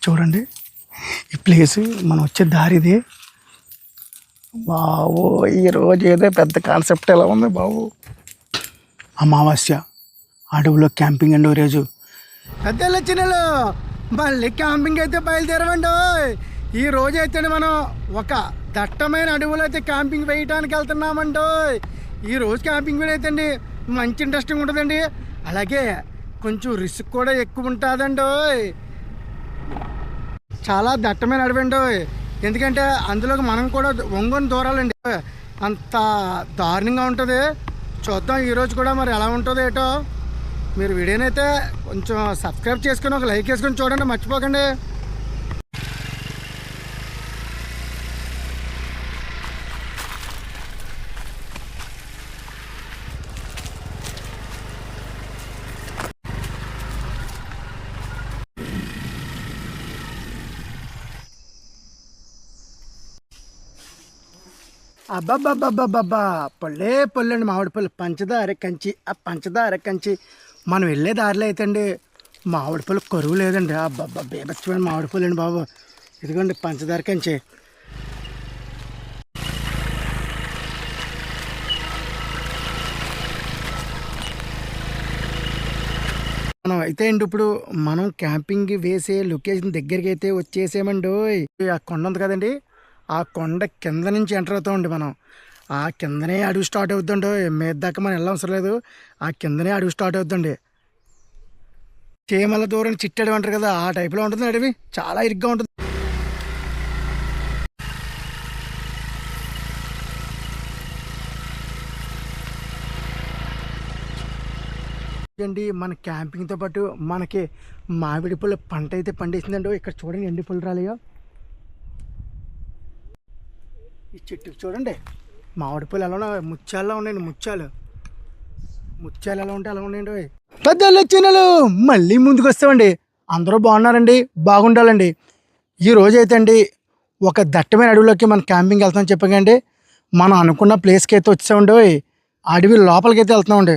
చూడండి ఈ ప్లేస్ మనం వచ్చే దారిది. బాబు ఈరోజు ఏదో పెద్ద కాన్సెప్ట్ ఎలా ఉంది బాబు. అమావాస్య అడవిలో క్యాంపింగ్ అండి రోజు. పెద్దలు చిన్నలు మళ్ళీ క్యాంపింగ్ అయితే బయలుదేరమండి. ఈ రోజు అయితే మనం ఒక దట్టమైన అడవులు అయితే క్యాంపింగ్ వేయడానికి వెళ్తున్నామండి. ఈ రోజు క్యాంపింగ్ వీడియో అయితే అండి మంచి ఇంట్రెస్టింగ్ ఉంటుందండి. అలాగే కొంచెం రిస్క్ కూడా ఎక్కువ ఉంటుందండి. చాలా దట్టమైన అడవి అండి. ఎందుకంటే అందులోకి మనం కూడా ఒంగొని దూరాలండి. అంత దారుణంగా ఉంటుంది. చూద్దాం ఈరోజు కూడా మరి ఎలా ఉంటుందో ఏటో. మీరు వీడియోనైతే కొంచెం సబ్స్క్రైబ్ చేసుకొని ఒక లైక్ వేసుకొని చూడండి, మర్చిపోకండి. అబ్బాబ్బాబ్బాబ్బా పళ్ళే పళ్ళండి మామిడి పళ్ళు, పంచదార కంచి. ఆ పంచదార కంచి మనం వెళ్ళే దారిలో అయితే అండి మామిడి పళ్ళు కరువు లేదండి. అబ్బాబ్బా బేబచ్చమైన మామిడి పళ్ళు అండి బాబు. ఇదిగోండి పంచదార కంచి. మనం అయితే అండి ఇప్పుడు మనం క్యాంపింగ్ వేసే లొకేషన్ దగ్గరికి అయితే వచ్చేసామండి. ఆ కొండ ఉంది కదండి, ఆ కొండ కింద నుంచి ఎంటర్ అవుతామండి మనం. ఆ కిందనే అడుగు స్టార్ట్ అవుతుందండి. మీద దాకా మనం వెళ్ళవసరం లేదు, ఆ కిందనే అడుగు స్టార్ట్ అవుతుందండి. చీమల దూరం చిట్టడి అంటారు కదా, ఆ టైప్లో ఉంటుంది అడవి. చాలా ఇరుగ్గా ఉంటుంది అండి. మన క్యాంపింగ్తో పాటు మనకి మామిడి పళ్ళు పంట అయితే పండేసిందండి. ఇక్కడ చూడండి ఎండి పళ్ళు రాలేయో. ఈ చెట్టుకి చూడండి మామిడి పళ్ళు ఎలా ఉన్నాయి, ముత్యాల్లో ఉన్నాయండి. ముత్యాలు ఎలా ఉంటే అలా ఉన్నాయండి. పెద్దలు చిన్నలు మళ్ళీ ముందుకు వస్తామండి. అందరూ బాగున్నారండి, బాగుండాలండి. ఈ రోజు అయితే అండి ఒక దట్టమైన అడవిలోకి మనం క్యాంపింగ్ వెళ్తామని చెప్పకండి. మనం అనుకున్న ప్లేస్కి అయితే వచ్చామండి. అడవి లోపలికి అయితే వెళ్తున్నామండి.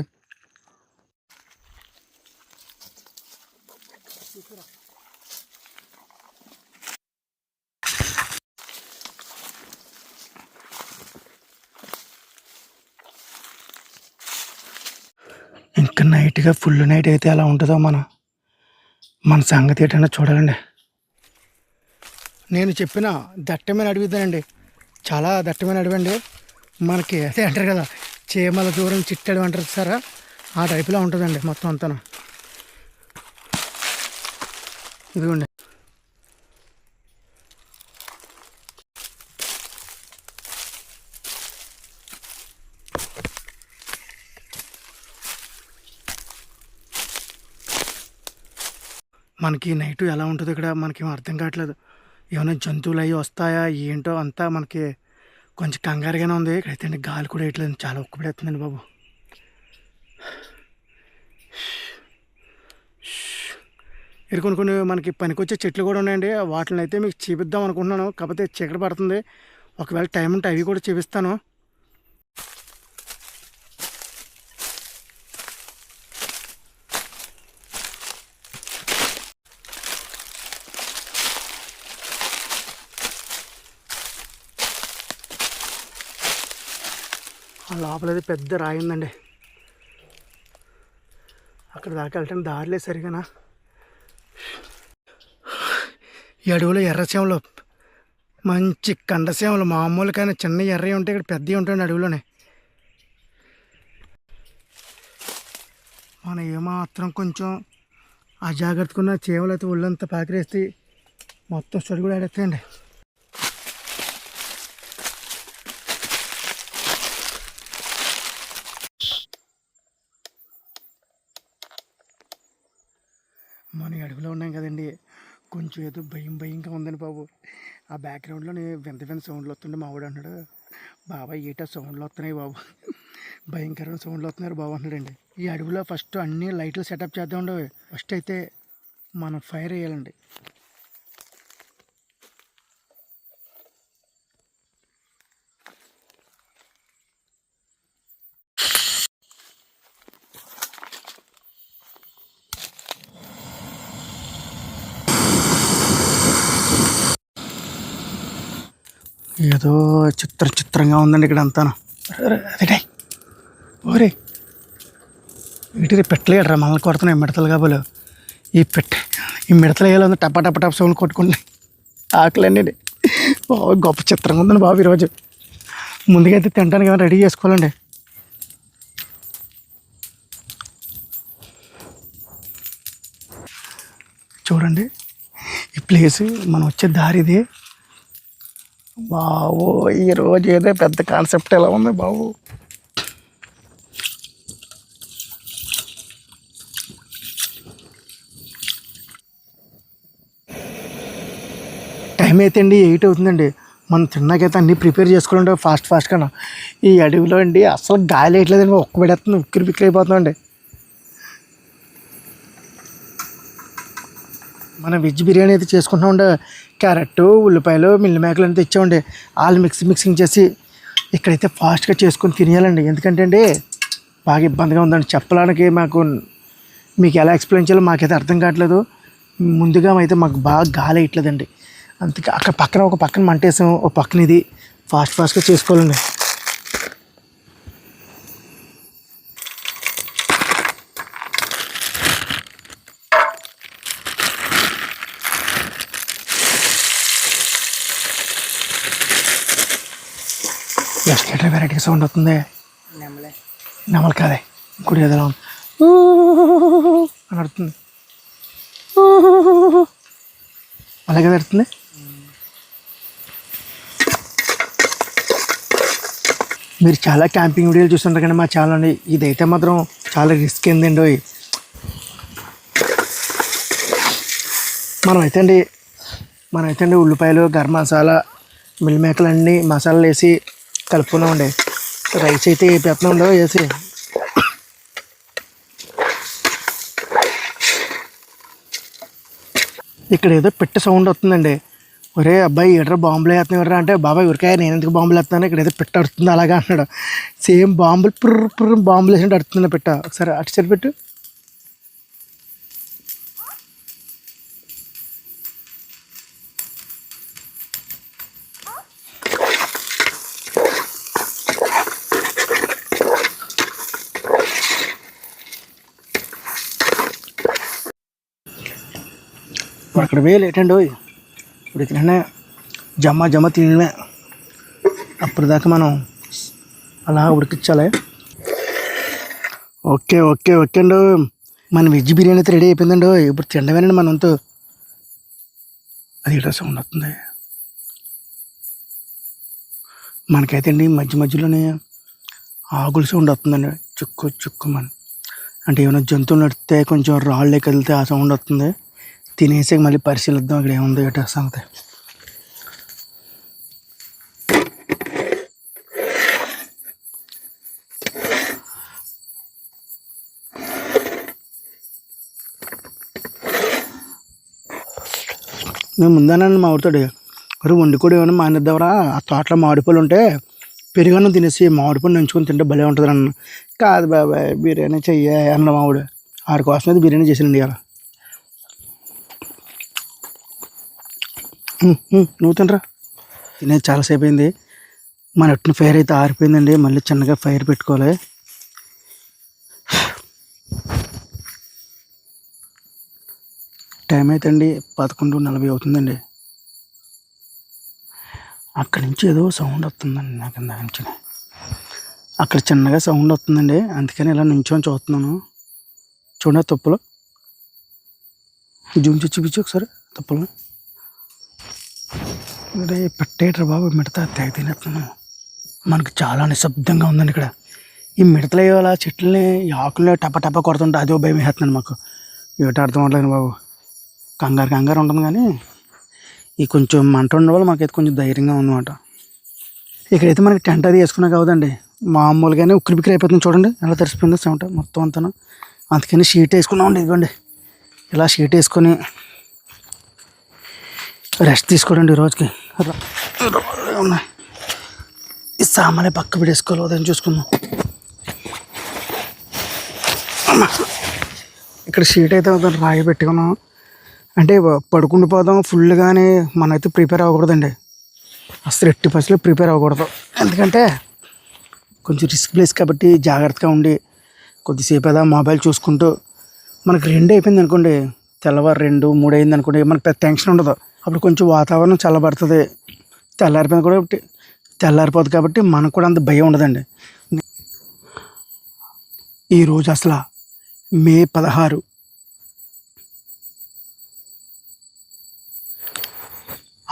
ఇంకా నైట్గా ఫుల్ నైట్ అయితే ఎలా ఉంటుందో మన సంగతి ఏంటన్నా చూడాలండి. నేను చెప్పిన దట్టమైన అడవి ఇదేనండి, చాలా దట్టమైన అడవి అండి. మనకి అదే అంటారు కదా చీమల దూరం చిట్టడి అంటారు సారా, ఆ టైపులో ఉంటుందండి మొత్తం అంతా. ఇదిగోండి మనకి నైట్ ఎలా ఉంటుందో ఇక్కడ మనకేం అర్థం కావట్లేదు. ఏమైనా జంతువులు అవి వస్తాయా ఏంటో అంతా మనకి కొంచెం కంగారుగానే ఉంది. ఇక్కడైతే అండి గాలి కూడా వేయట్లేదు, చాలా ఉక్కుపడేస్తుందండి బాబు. ఇక్కడ కొన్ని మనకి పనికొచ్చే చెట్లు కూడా ఉన్నాయండి. వాటిని అయితే మీకు చూపిద్దాం అనుకుంటున్నాను, కాకపోతే చీకటి పడుతుంది. ఒకవేళ టైం ఉంటే అవి కూడా చూపిస్తాను. ఆ లోపలది పెద్ద రాయి ఉందండి. అక్కడ దాకా వెళ్ళటానికి దారిలే సరిగానా. ఈ అడవిలో ఎర్రసేమలు, మంచి కండసేమలు, మామూలు కానీ చిన్న ఎర్రవి ఉంటాయి, ఇక్కడ పెద్దవి ఉంటాయండి అడవిలోనే. మనం ఏమాత్రం కొంచెం అజాగ్రత్తగా చీమలు అయితే ఒళ్ళంతా పాకిరేస్తే మొత్తం స్టడి కూడా ఆడేస్తాయండి. మన అడవిలో ఉన్నాం కదండి, కొంచెం ఏదో భయంగా ఉందండి బాబు. ఆ బ్యాక్గ్రౌండ్లో వింత సౌండ్లు వస్తుండే. మా వాడు అన్నాడు, బాబాయ్ ఏటా సౌండ్లు వస్తున్నాయి బాబు, భయంకరమైన సౌండ్లు వస్తున్నారు బాబు అన్నాడండి. ఈ అడవిలో ఫస్ట్ అన్ని లైట్లు సెటప్ చేద్దామండి. ఫస్ట్ అయితే మనం ఫైర్ వేయాలండి. ఏదో చిత్రంగా ఉందండి ఇక్కడ అంతా. అదే ఓరే వీటి పెట్టలేడరా మనల్ని కొడుతున్నాయి మిడతలు కాబోలు. ఈ మిడతలు వేయాలి టపా టపా టప్ సౌండ్ కొట్టుకుంటున్నాయి ఆకులన్నీ. బాబు గొప్ప చిత్రంగా ఉందండి బాబు ఈరోజు. ముందుగా అయితే తినడానికి ఏమైనా రెడీ చేసుకోవాలండి. చూడండి ఈ ప్లేస్ మనం వచ్చే దారి ఇది. బాబు ఈరోజు ఏదో పెద్ద కాన్సెప్ట్ ఎలా ఉంది బాబు. టైం అయితే అండి 8 అవుతుందండి. మనం తిన్నాకైతే అన్నీ ప్రిపేర్ చేసుకోవాలండి ఫాస్ట్గా. ఈ అడవిలో అండి అసలు గాలి వేయట్లేదండి, ఒక్క పెడేస్తుంది, ఉక్కిరి బిక్కిరి అయిపోతుందండి. మన వెజ్ బిర్యానీ అయితే చేసుకుంటున్నామండి. క్యారెట్, ఉల్లిపాయలు, మిల్లి మేకలు అని తెచ్చామండి. వాళ్ళు మిక్సింగ్ చేసి ఇక్కడైతే ఫాస్ట్గా చేసుకొని తినేయాలండి. ఎందుకంటే అండి బాగా ఇబ్బందిగా ఉందండి చెప్పడానికి. మీకు ఎలా ఎక్స్ప్లెయిన్ చేయాలో మాకైతే అర్థం కావట్లేదు. ముందుగా అయితే మాకు బాగా గాలి వేయట్లేదండి. అందుకే అక్కడ ఒక పక్కన మంటేసాం, ఒక పక్కన ఇది ఫాస్ట్గా చేసుకోవాలండి. ఎస్కేటర్ వెరైటీ సౌండ్ అవుతుంది. నెమలి కాదే ఇంకోటి ఏదో అని అడుతుంది, అలాగే అడుతుంది. మీరు చాలా క్యాంపింగ్ వీడియోలు చూస్తుంటారు కానీ మా ఛానల్ ఇదైతే మాత్రం చాలా రిస్క్ ఏందండి. మనమైతే అండి ఉల్లిపాయలు, గరం మసాలా, మిల్ మేకలు అన్నీ మసాలాలు వేసి కలుపుకున్నామండి. రైస్ అయితే వేస్తున్నాం వేసి. ఇక్కడ ఏదో పెట్టే సౌండ్ వస్తుందండి. ఒరే అబ్బాయి ఎడరా బాంబులు వేస్తున్నాడు అంటే, బాబాయ్ ఉరికాయ నేను ఎందుకు బాంబులు వేస్తున్నాను, ఇక్కడ ఏదో పెట్ట అడుతుంది అలాగా అంటున్నాడు. సేమ్ బాంబులు పుర్రు బాంబులు వేసినట్టు అడుతుంది పెట్ట. ఒకసారి అటు సరి పెట్టు. అక్కడ వేలు ఏంటండి ఇప్పుడు ఇక్కడ జమ తినడమే. అప్పుడు దాకా మనం అలా ఉడికించాలి. ఓకే అండి, మన వెజ్ బిర్యానీ అయితే రెడీ అయిపోయిందండి. ఇప్పుడు తినడమేనండి మన వంతు. అది ఇట్లా సౌండ్ వస్తుంది. మనకైతే అండి మధ్యలోనే ఆకుల సౌండ్ వస్తుందండి, చుక్కుమని. అంటే ఏమైనా జంతువులు నడితే కొంచెం రాళ్ళే కదిలితే ఆ సౌండ్ వస్తుంది. తినేసాక మళ్ళీ పరిశీలిద్దాం అక్కడ ఏముందో ఏటో సంగతి. మేము ముందానండి మా ఊరితోటి మరి వండి కూడా ఏమైనా మానేద్దామరా, ఆ తోటలో మామిడిపళ్ళు ఉంటే పెరుగన్నం తినేసి మామిడిపళ్ళు నంచుకొని తింటే భలే ఉంటుంది అన్న. కాదు బాబాయ్ బిర్యానీ చెయ్యి అన్న మామిడు. ఆడి కోసం అయితే బిర్యానీ చేసానండి ఇలా. నువ్వు తినరా, తినేది చాలాసేపు అయింది. మన ఎట్టిన ఫైర్ అయితే ఆరిపోయిందండి. మళ్ళీ చిన్నగా ఫైర్ పెట్టుకోవాలి. టైం అయితే అండి 11:40 అవుతుందండి. అక్కడి నుంచి ఏదో సౌండ్ వస్తుందండి నాకు ఇందాక నుంచి. అక్కడ చిన్నగా సౌండ్ వస్తుందండి, అందుకని ఇలా నుంచొని చూస్తున్నాను. చూడ తుప్పలు జూమ్ చూపించి ఒకసారి తుప్పలు. అరే పెట్టేట్రా బాబు, మిడత తెగ తినేస్తున్నాను. మనకు చాలా నిశ్శబ్దంగా ఉందండి ఇక్కడ. ఈ మిడతలు అలా చెట్లని ఈ ఆకులు టప కొడుతుంటే అదో భయం వేస్తున్నాను మాకు. ఏటో అర్థం అవ్వట్లేదు బాబు. కంగారు ఉంటుంది కానీ ఈ కొంచెం మంట ఉండడం వల్ల మాకైతే కొంచెం ధైర్యంగా ఉందన్నమాట. ఇక్కడైతే మనకి టెంట్ అది వేసుకున్నా కావదండి, మామూలుగానే ఉక్కిరి బిక్కిరి అయిపోతుంది. చూడండి ఎలా తెరిసిపోయిందో చెమట మొత్తం అంతా. అందుకని షీట్ వేసుకున్నామండి. ఇదిగోండి ఇలా షీట్ వేసుకొని రెస్ట్ తీసుకోండి. రోజుకి ఉన్నాయి ఈ సామాన్య పక్క పెట్టేసుకోవాలి, ఉదయం చూసుకుందాం. ఇక్కడ షీట్ అయితే రాయి పెట్టుకున్నాం అంటే పడుకుండిపోదాం ఫుల్గానే మనమైతే ప్రిపేర్ అవ్వకూడదండి. అసలు ఎట్టి పరిస్థితుల్లో ప్రిపేర్ అవ్వకూడదు. ఎందుకంటే కొంచెం రిస్క్ ప్లేస్ కాబట్టి జాగ్రత్తగా ఉండి కొద్దిసేపు ఏదో మొబైల్ చూసుకుంటూ మనకు 2 అయిపోయింది అనుకోండి, తెల్లవారు 2, 3 అయింది అనుకోండి, మనకు పెద్ద టెన్షన్ ఉండదు. అప్పుడు కొంచెం వాతావరణం చల్లబడుతుంది, తెల్లారిపోయింది కూడా తెల్లారిపోతుంది కాబట్టి మనకు కూడా అంత భయం ఉండదండి. ఈరోజు అసలు మే 16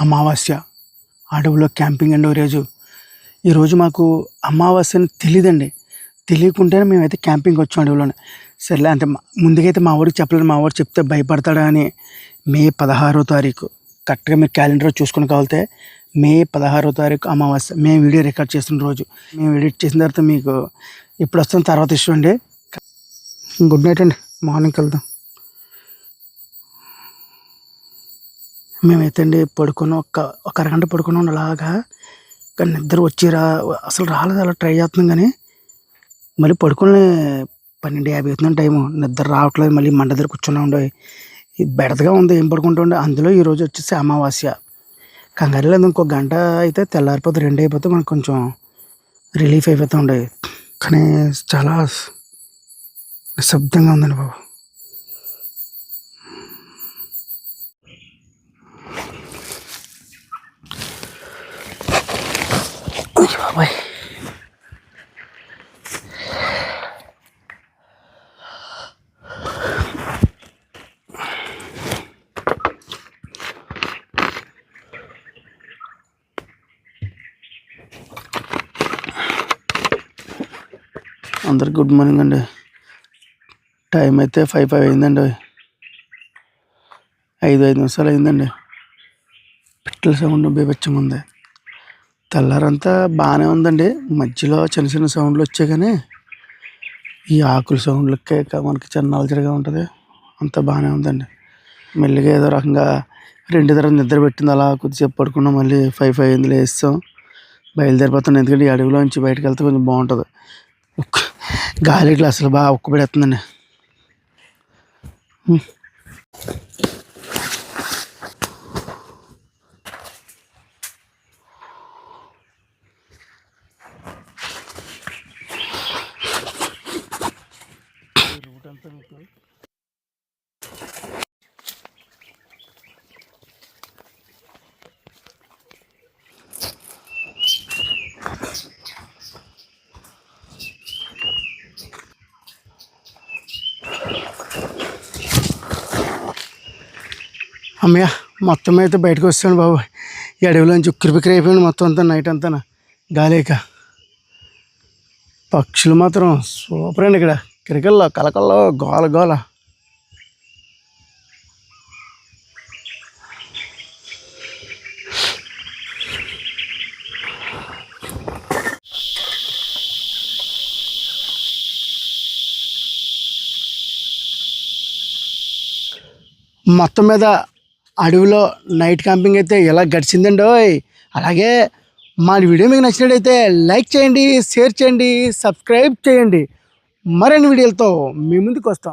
అమావాస్య, అడవిలో క్యాంపింగ్ అండి రోజు. ఈరోజు మాకు అమావాస్య అని తెలియదండి, తెలియకుంటేనే మేమైతే క్యాంపింగ్ వచ్చాం అడవిలోనే. సర్లే అంటే ముందుకైతే మా వాడికి చెప్పలేదు, మా వాడు చెప్తే భయపడతాడా అని. మే 16వ తారీఖు కరెక్ట్గా మీరు క్యాలెండర్ చూసుకుని కావాలితే మే 16వ తారీఖు అమావాస్య. మేము వీడియో రికార్డ్ చేస్తున్న రోజు. మేము ఎడిట్ చేసిన తర్వాత మీకు ఇప్పుడు వస్తున్న తర్వాత ఇష్టం అండి. గుడ్ నైట్ అండి, మార్నింగ్కి వెళ్దాం. మేమైతే అండి పడుకొని ఒక అరగంట పడుకున్నాం అలాగా, కానీ నిద్ర వచ్చిరా అసలు రాలేదు. అలా ట్రై చేస్తున్నాం కానీ మళ్ళీ పడుకొని 12:50 అవుతుందని టైము, నిద్ర రావట్లేదు. మళ్ళీ మంట దగ్గర కూర్చున్నా ఉండే, ఇది బెడదగా ఉంది, ఏం పడుకుంటూ ఉండే. అందులో ఈరోజు వచ్చేసి అమావాస్య. కంగారు లేదు, ఇంకో గంట అయితే తెల్లారిపోతే 2 అయిపోతే మనకు కొంచెం రిలీఫ్ అయిపోతూ ఉండే. కానీ చాలా నిశ్శబ్దంగా ఉందండి బాబు. బాబాయ్ అందరికి గుడ్ మార్నింగ్ అండి. టైం అయితే 5 అయిందండి, 5 నిమిషాలు అయిందండి. పిట్టల సౌండ్ బీభత్సంగా ఉంది. తెల్లారంతా బాగానే ఉందండి, మధ్యలో చిన్న చిన్న సౌండ్లు వచ్చాయి కానీ ఈ ఆకుల సౌండ్లకే మనకి చిన్న అలజడిగా ఉంటుంది. అంతా బాగానే ఉందండి. మెల్లిగా ఏదో రకంగా 2 తర్వాత నిద్ర పెట్టింది, అలా కొద్దిసేపు పడుకున్నాం. మళ్ళీ 5 అయింది, లేస్తాం, బయలుదేరిపోతున్నాం. ఎందుకంటే ఈ అడవిలో నుంచి బయటకు వెళ్తే కొంచెం బాగుంటుంది. గాలి ఇట్లా అసలు బాగా ఉక్కబెడుతుందండి. అమ్మయ్య, మొత్తం అయితే బయటకు వస్తాను బాబు. ఈ అడవిలోంచి ఉక్కిరిబిక్కిరి అయిపోయింది మొత్తం అంతా, నైట్ అంతా గాలేక. పక్షులు మాత్రం సూపర్ అండి. ఇక్కడ కిరకల్లో కలకల్లో గోల గోల. మొత్తం మీద అడవిలో నైట్ క్యాంపింగ్ అయితే ఎలా గడిచిందండి. అలాగే మా వీడియో మీకు నచ్చినట్టయితే లైక్ చేయండి, షేర్ చేయండి, సబ్స్క్రైబ్ చేయండి. మరిన్ని వీడియోలతో మీ ముందుకు వస్తాం.